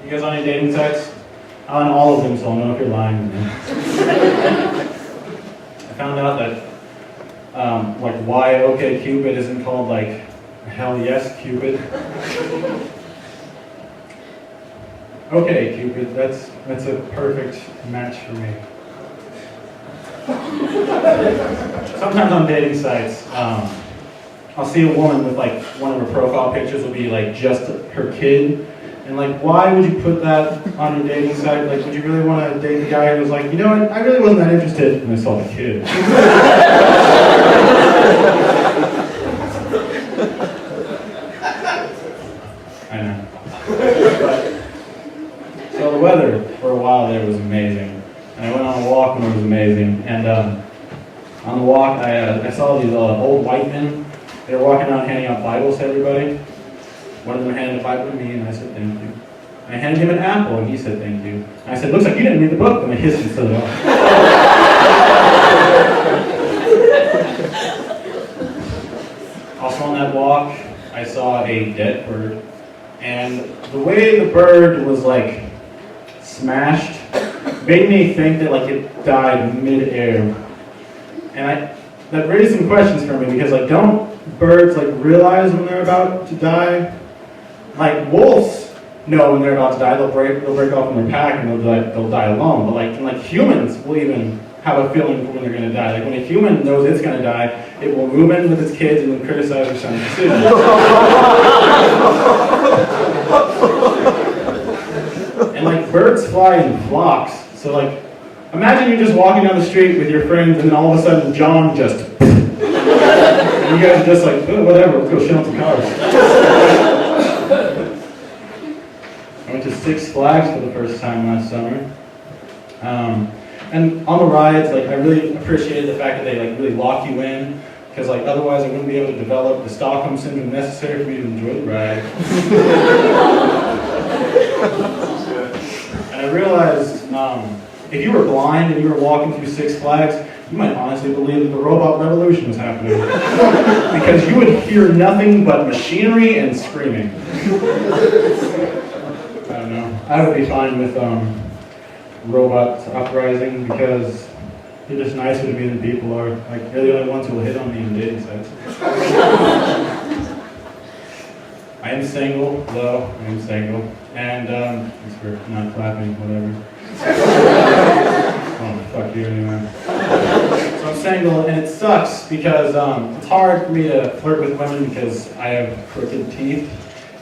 You guys on any dating sites? On all of them, so I'll know if you're lying to me. I found out that like why OkCupid isn't called like hell yes Cupid. OkCupid, that's a perfect match for me. Sometimes on dating sites, I'll see a woman with like one of her profile pictures will be like just her kid. And like, why would you put that on your dating site? Like, would you really want to date a guy who was like, you know what, I really wasn't that interested, and I saw the kid. I know. So the weather for a while there was amazing. And I went on a walk and it was amazing. And on the walk, I saw these old white men. They were walking around handing out Bibles to everybody. One of them handed a Bible to me, and I said, thank you. I handed him an apple, and he said, thank you. And I said, looks like you didn't read the book, and I hissed and stood it off. Also on that walk, I saw a dead bird. And the way the bird was, like, smashed made me think that, like, it died mid-air. And that raised some questions for me, because, like, don't birds, like, realize when they're about to die? Like, wolves know when they're about to die. They'll break off from their pack and they'll die alone. But like humans will even have a feeling for when they're going to die. Like when a human knows it's going to die, it will move in with its kids and then criticize their son's decisions. And like birds fly in flocks. So like, imagine you're just walking down the street with your friends and then all of a sudden John just and you guys are just like, oh, whatever, let's go shell some cars. I went to Six Flags for the first time last summer. And on the rides, like I really appreciated the fact that they like really lock you in, because like otherwise I wouldn't be able to develop the Stockholm syndrome necessary for me to enjoy the ride. And I realized if you were blind and you were walking through Six Flags, you might honestly believe that the robot revolution was happening. Because you would hear nothing but machinery and screaming. I don't know. I would be fine with robots uprising because they're just nicer to me than people are. Like, they're the only ones who will hit on me in dating sites. I am single, though. I am single. And, thanks for not clapping, whatever. Oh, fuck you anyway. So I'm single, and it sucks because it's hard for me to flirt with women because I have crooked teeth.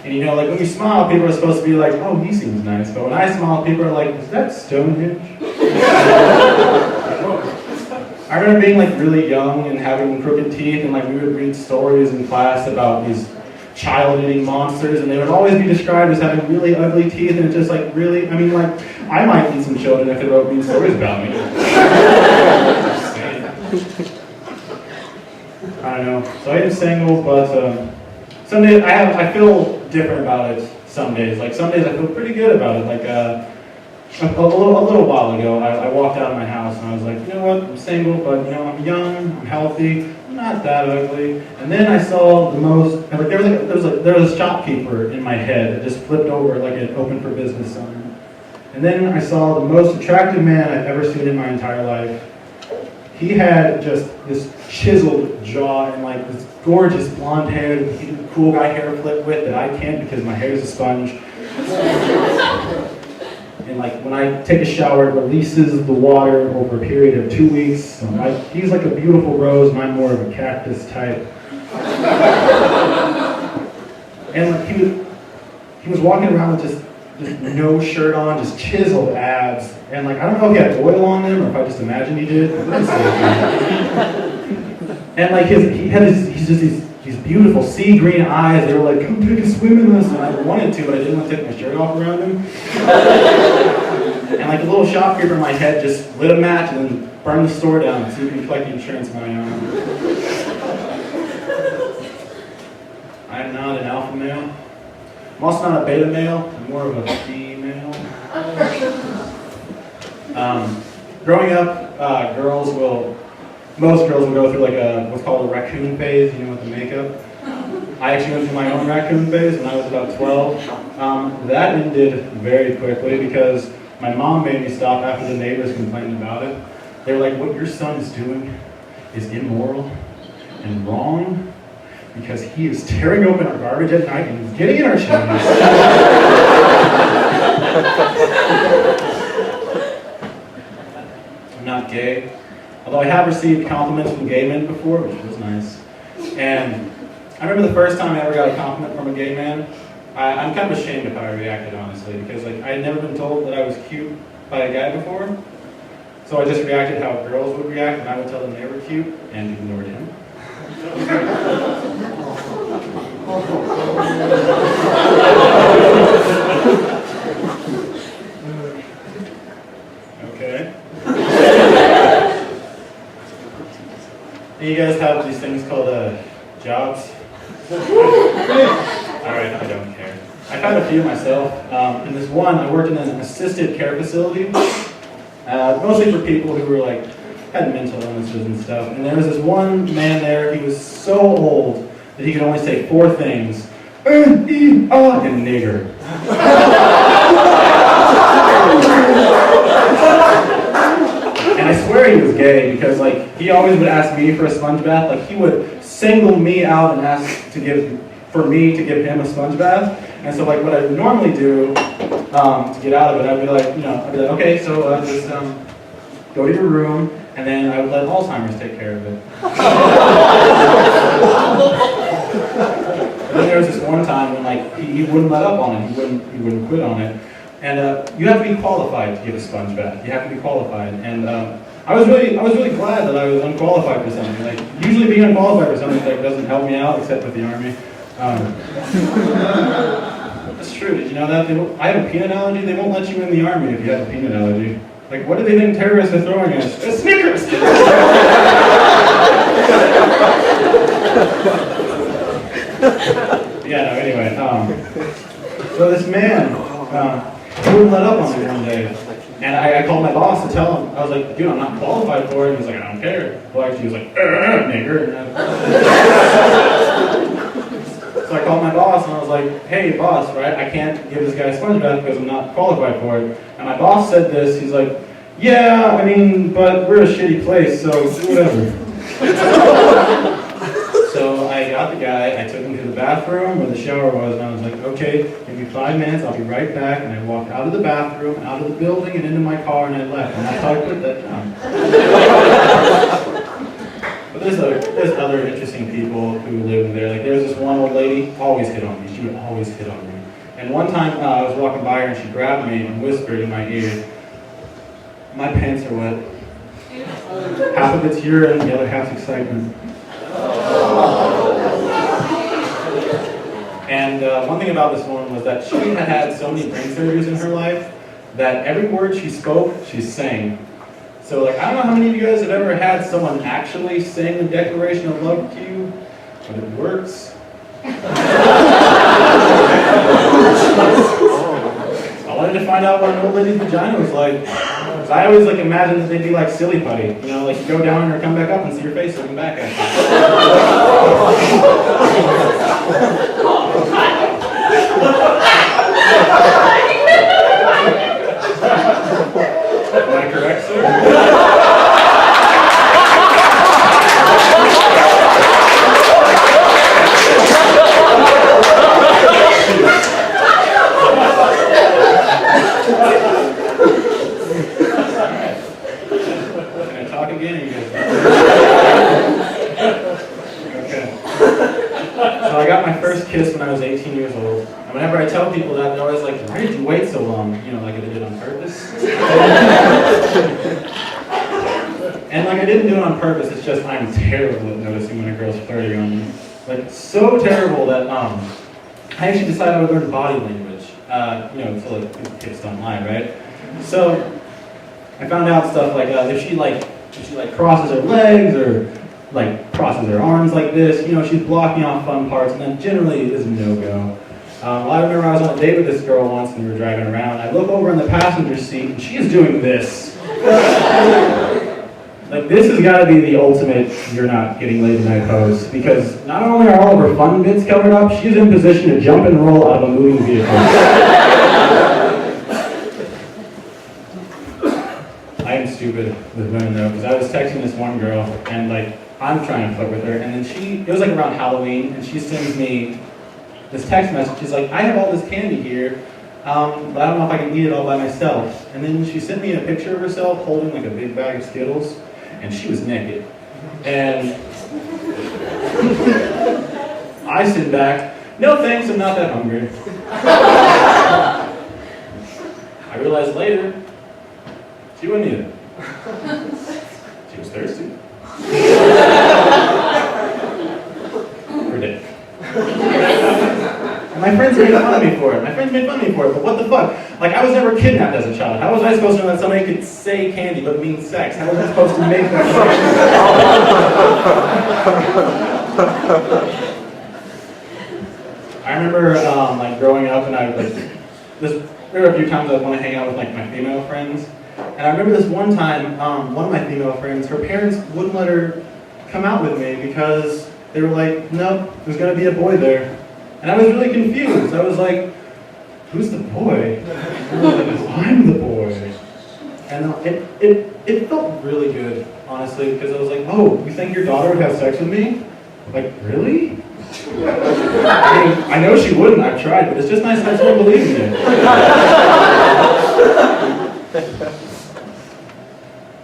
And you know, like when you smile, people are supposed to be like, oh, he seems nice. But when I smile, people are like, is that Stonehenge? I remember being like really young and having crooked teeth, and like we would read stories in class about these child-eating monsters, and they would always be described as having really ugly teeth, and it's just like really, I mean, like, I might eat some children if they wrote these stories about me. I don't know. So I am single, but some days I feel different about it. Some days, like some days I feel pretty good about it. Like a little while ago, I walked out of my house and I was like, you know what? I'm single, but you know I'm young, I'm healthy, I'm not that ugly. And then I saw the most, like there was a shopkeeper in my head that just flipped over like an open for business sign. And then I saw the most attractive man I've ever seen in my entire life. He had just this chiseled jaw and like this gorgeous blonde hair that he did a cool guy hair flip with that I can't because my hair is a sponge. And like when I take a shower, it releases the water over a period of 2 weeks. So he's like a beautiful rose and I'm more of a cactus type. And like he was walking around with just no shirt on, just chiseled abs. And like, I don't know if he had oil on them or if I just imagined he did. And like he's just these beautiful sea green eyes. They were like, come take a swim in this. And I wanted to, but I didn't want to take my shirt off around him. And like a little shopkeeper in my head just lit a match and then burned the store down so you can collect the insurance money on it. I am not an alpha male. I'm also not a beta male. I'm more of a female. Growing up, most girls will go through like what's called a raccoon phase, you know, with the makeup. I actually went through my own raccoon phase when I was about 12. That ended very quickly because my mom made me stop after the neighbors complained about it. They were like, what your son is doing is immoral and wrong because he is tearing open our garbage at night and getting in our chimneys. I'm not gay, although I have received compliments from gay men before, which was nice. And I remember the first time I ever got a compliment from a gay man. I'm kind of ashamed of how I reacted, honestly, because like I had never been told that I was cute by a guy before. So I just reacted how girls would react, and I would tell them they were cute, and ignored him. Okay. And you guys have these things called jobs? Alright, I don't care. I've had a few myself. In this one, I worked in an assisted care facility, mostly for people who were like, had mental illnesses and stuff. And there was this one man there, he was so old that he could only say 4 things. And nigger. And I swear he was gay because like he always would ask me for a sponge bath. Like he would single me out and ask for me to give him a sponge bath. And so like what I would normally do to get out of it, I'd be like, okay, so just go to your room, and then I would let Alzheimer's take care of it. And then there was this one time when like he wouldn't let up on it, he wouldn't quit on it. And you have to be qualified to give a sponge bath. You have to be qualified. And I was really glad that I was unqualified for something. Like usually being unqualified for something like doesn't help me out, except with the Army. That's true. Did you know that? I have a peanut allergy. They won't let you in the Army if you have a peanut allergy. Like, what do they think terrorists are throwing at us? Snickers! Yeah, no, anyway. So this man, he wouldn't let up on me one day. And I called my boss to tell him. I was like, dude, I'm not qualified for it. He was like, I don't care. Well, actually, he was like, nigger. So I called my boss and I was like, hey, boss, right? I can't give this guy a sponge bath because I'm not qualified for it. And my boss said this. He's like, yeah, I mean, but we're a shitty place, so whatever. So I got the guy, I took him to the bathroom where the shower was, and I was like, okay, give me 5 minutes, I'll be right back. And I walked out of the bathroom, out of the building, and into my car, and I left. And that's how I put that down. But there's other interesting people who live in there. Like there's this one old lady, always hit on me. She would always hit on me. And one time I was walking by her, and she grabbed me and whispered in my ear, my pants are wet. Half of it's urine, the other half's excitement. And one thing about this woman was that she had had so many brain surgeries in her life that every word she spoke, she sang. So like, I don't know how many of you guys have ever had someone actually sing the Declaration of Love to you, but it works. I wanted to find out what an old lady's vagina was like. I always like imagine that they'd be like silly putty, you know, like you go down and come back up and see your face looking back at you. Am I correct, sir? So I got my first kiss when I was 18 years old. And whenever I tell people that, they're always like, why did you wait so long? You know, like I did it on purpose. And like I didn't do it on purpose, it's just I'm terrible at noticing when a girl's flirting on me. Like so terrible that I actually decided I would learn body language. You know, so like kids don't lie, right? So I found out stuff like if she crosses her legs or like crosses her arms like this, you know, she's blocking off fun parts, and then generally it is a no-go. Well, I remember I was on a date with this girl once, and we were driving around. I look over in the passenger seat, and she is doing this. Like, this has got to be the ultimate you're not getting laid tonight pose, because not only are all of her fun bits covered up, she's in position to jump and roll out of a moving vehicle. I am stupid with women though, because I was texting this one girl, and like, I'm trying to flirt with her, and then it was like around Halloween, and she sends me this text message. She's like, I have all this candy here, but I don't know if I can eat it all by myself. And then she sent me a picture of herself holding like a big bag of Skittles, and she was naked. And I sent back, no thanks, I'm not that hungry. I realized later, she wasn't either. She was thirsty. For dick. And my friends made fun of me for it. But what the fuck? Like, I was never kidnapped as a child. How was I supposed to know that somebody could say candy but mean sex? How was I supposed to make that I remember, like, growing up, and there were a few times I would want to hang out with, like, my female friends. And I remember this one time, one of my female friends, her parents wouldn't let her come out with me because they were like, no, there's going to be a boy there. And I was really confused. I was like, who's the boy? And I was like, I'm the boy. And it felt really good, honestly, because I was like, oh, you think your daughter would have sex with me? Like, really? I mean, I know she wouldn't, I've tried, but it's just nice to have someone believe in it.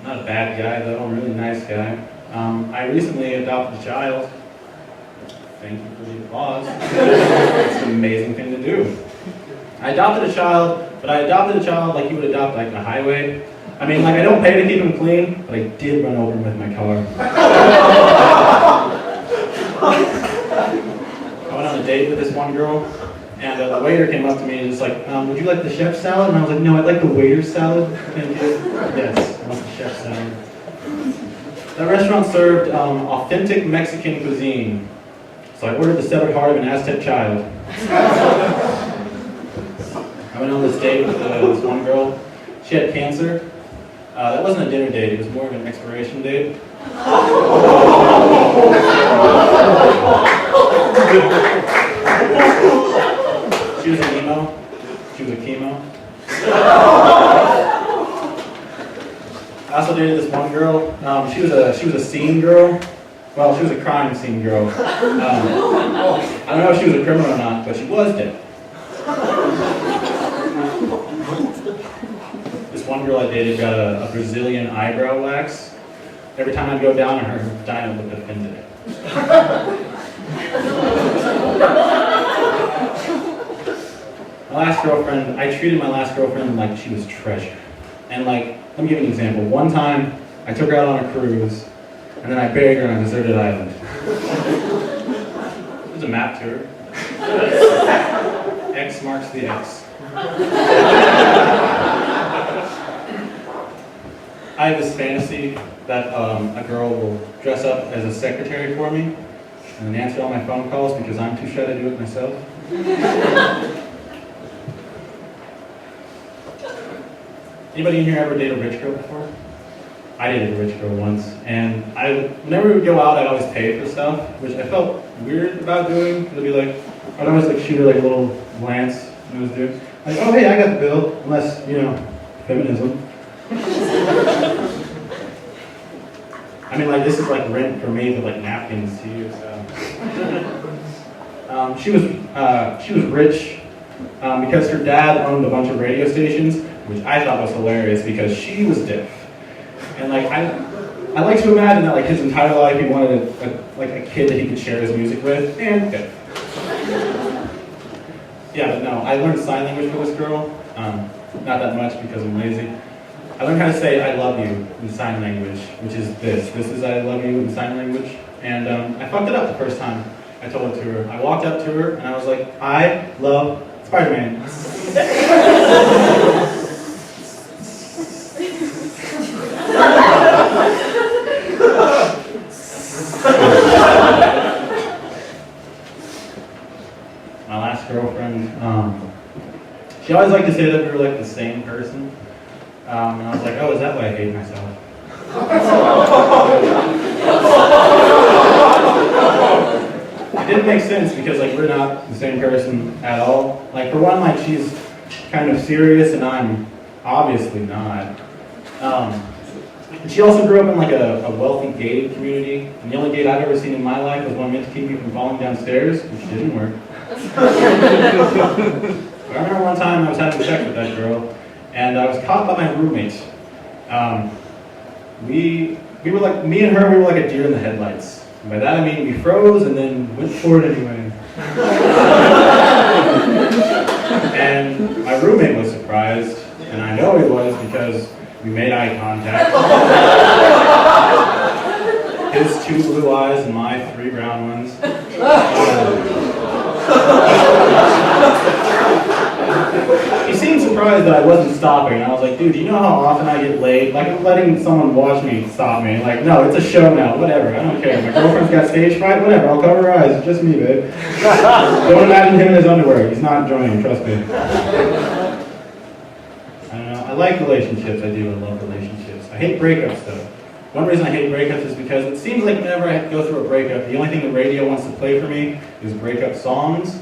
Not a bad guy, though. I'm a really nice guy. I recently adopted a child. Thank you for the applause. It's an amazing thing to do. I adopted a child, but I adopted a child like you would adopt like a highway. I mean, like, I don't pay to keep him clean, but I did run over him with my car. I went on a date with this one girl, and the waiter came up to me and was like, would you like the chef's salad? And I was like, no, I'd like the waiter's salad. Thank you. Yes, I want the chef's salad. The restaurant served authentic Mexican cuisine. So I ordered the severed heart of an Aztec child. I went on this date with this one girl. She had cancer. That wasn't a dinner date, it was more of an exploration date. She was an emo. She was a chemo. I also dated this one girl. She was a scene girl. Well, she was a crime scene girl. I don't know if she was a criminal or not, but she was dead. This one girl I dated got a Brazilian eyebrow wax. Every time I'd go down on her, her vagina looked offended. I treated my last girlfriend like she was treasure. And like, let me give you an example. One time, I took her out on a cruise, and then I buried her on a deserted island. There's a map to her. X marks the X. I have this fantasy that a girl will dress up as a secretary for me and then answer all my phone calls because I'm too shy to do it myself. Anybody in here ever date a rich girl before? I dated a rich girl once, and whenever we would go out, I'd always pay for stuff, which I felt weird about doing. It'd be like, I'd always like shoot her like a little glance when it was due. Like, oh hey, I got the bill, unless, you know, feminism. I mean, like, this is like rent for me, but like napkins to you, so. She was rich because her dad owned a bunch of radio stations, which I thought was hilarious because she was deaf. And like, I like to imagine that like his entire life he wanted a kid that he could share his music with, and deaf. Yeah, but no, I learned sign language for this girl. Not that much because I'm lazy. I learned how to say I love you in sign language, which is this. This is I love you in sign language. And I fucked it up the first time I told it to her. I walked up to her and I was like, I love Spider-Man. My last girlfriend, she always liked to say that we were like the same person. And I was like, oh, is that why I hate myself? It didn't make sense because like we're not the same person at all. Like for one, like she's kind of serious and I'm obviously not. And she also grew up in like a wealthy gated community, and the only gate I've ever seen in my life was one meant to keep me from falling downstairs, which didn't work. I remember one time I was having sex with that girl, and I was caught by my roommate. We were like, me and her, we were like a deer in the headlights. And by that I mean we froze and then went for it anyway. And my roommate was surprised, and I know he was because we made eye contact. His 2 blue eyes and my 3 brown ones. He seemed surprised that I wasn't stopping. I was like, dude, do you know how often I get laid? Like, I'm letting someone watch me stop me. Like, no, it's a show now. Whatever. I don't care. My girlfriend's got stage fright. Whatever. I'll cover her eyes. It's just me, babe. Don't imagine him in his underwear. He's not joining. Trust me. I like relationships. I do. I love relationships. I hate breakups, though. One reason I hate breakups is because it seems like whenever I go through a breakup, the only thing the radio wants to play for me is breakup songs,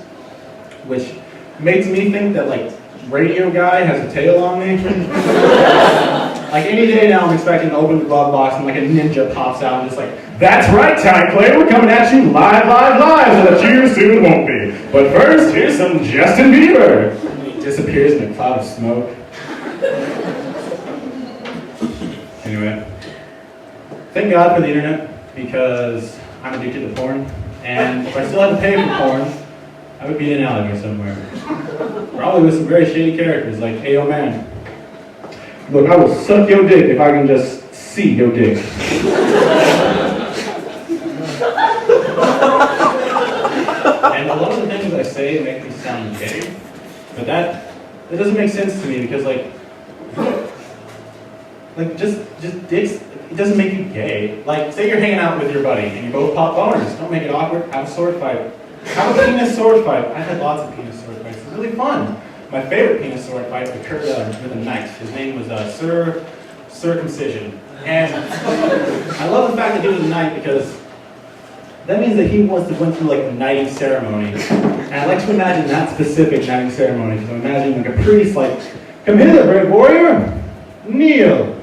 which makes me think that, like, radio guy has a tail on me. Like, any day now I'm expecting to open the glove box and, like, a ninja pops out and just like, that's right, Time Player, we're coming at you live, so that you soon won't be. But first, here's some Justin Bieber. And he disappears in a cloud of smoke. Anyway, thank God for the internet, because I'm addicted to porn, and if I still had to pay for porn, I would be in an alleyway somewhere. Probably with some very shady characters, like, hey, oh man, look, I will suck your dick if I can just see your dick. And a lot of the things I say make me sound gay, but that doesn't make sense to me, because, like just dicks, it doesn't make you gay. Like, say you're hanging out with your buddy and you both pop boners. Don't make it awkward. Have a sword fight. Have a penis sword fight. I've had lots of penis sword fights. It's really fun. My favorite penis sword fight occurred with a knight. His name was Sir Circumcision. And I love the fact that he was a knight because that means that he wants to went through like the knighting ceremony. And I like to imagine that specific knighting ceremony because I'm imagining like a priest like, come hither, brave warrior, kneel.